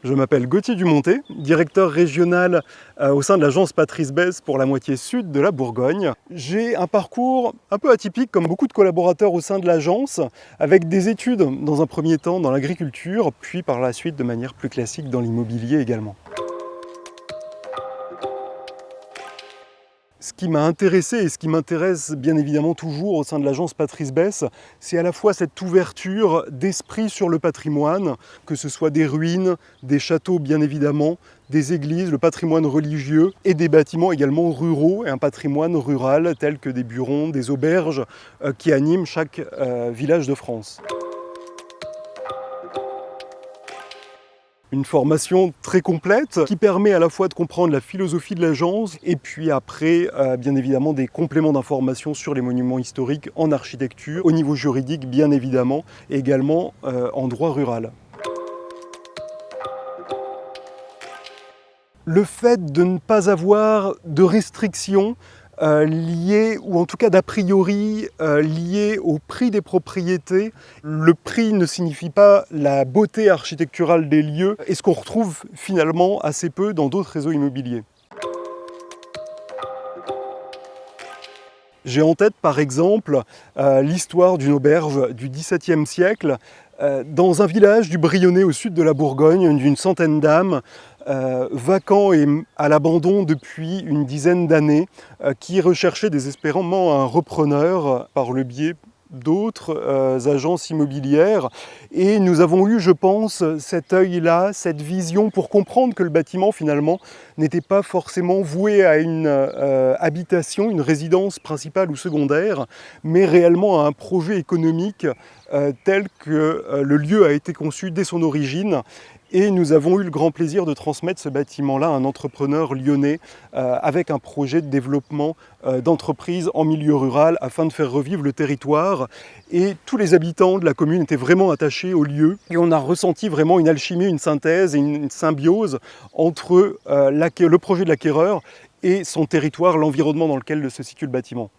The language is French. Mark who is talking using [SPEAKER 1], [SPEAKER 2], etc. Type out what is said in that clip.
[SPEAKER 1] Je m'appelle Gauthier Dumonté, directeur régional au sein de l'agence Patrice Besse pour la moitié sud de la Bourgogne. J'ai un parcours un peu atypique comme beaucoup de collaborateurs au sein de l'agence, avec des études dans un premier temps dans l'agriculture, puis par la suite de manière plus classique dans l'immobilier également. Ce qui m'a intéressé et ce qui m'intéresse bien évidemment toujours au sein de l'agence Patrice Besse, c'est à la fois cette ouverture d'esprit sur le patrimoine, que ce soit des ruines, des châteaux bien évidemment, des églises, le patrimoine religieux et des bâtiments également ruraux et un patrimoine rural tel que des burons, des auberges qui animent chaque village de France. Une formation très complète qui permet à la fois de comprendre la philosophie de l'agence et puis après, bien évidemment, des compléments d'informations sur les monuments historiques en architecture, au niveau juridique bien évidemment, et également en droit rural. Le fait de ne pas avoir de restrictions liées, ou en tout cas d'a priori liées au prix des propriétés. Le prix ne signifie pas la beauté architecturale des lieux, et ce qu'on retrouve finalement assez peu dans d'autres réseaux immobiliers. J'ai en tête par exemple l'histoire d'une auberge du XVIIe siècle dans un village du Brionnais au sud de la Bourgogne d'une centaine d'âmes, vacant et à l'abandon depuis une dizaine d'années, qui recherchait désespérément un repreneur par le biais d'autres agences immobilières. Et nous avons eu, je pense, cet œil-là, cette vision pour comprendre que le bâtiment finalement n'était pas forcément voué à une habitation, une résidence principale ou secondaire, mais réellement à un projet économique tel que le lieu a été conçu dès son origine. Et nous avons eu le grand plaisir de transmettre ce bâtiment-là à un entrepreneur lyonnais avec un projet de développement d'entreprise en milieu rural afin de faire revivre le territoire. Et tous les habitants de la commune étaient vraiment attachés au lieu. Et on a ressenti vraiment une alchimie, une synthèse et une symbiose entre le projet de l'acquéreur et son territoire, l'environnement dans lequel se situe le bâtiment.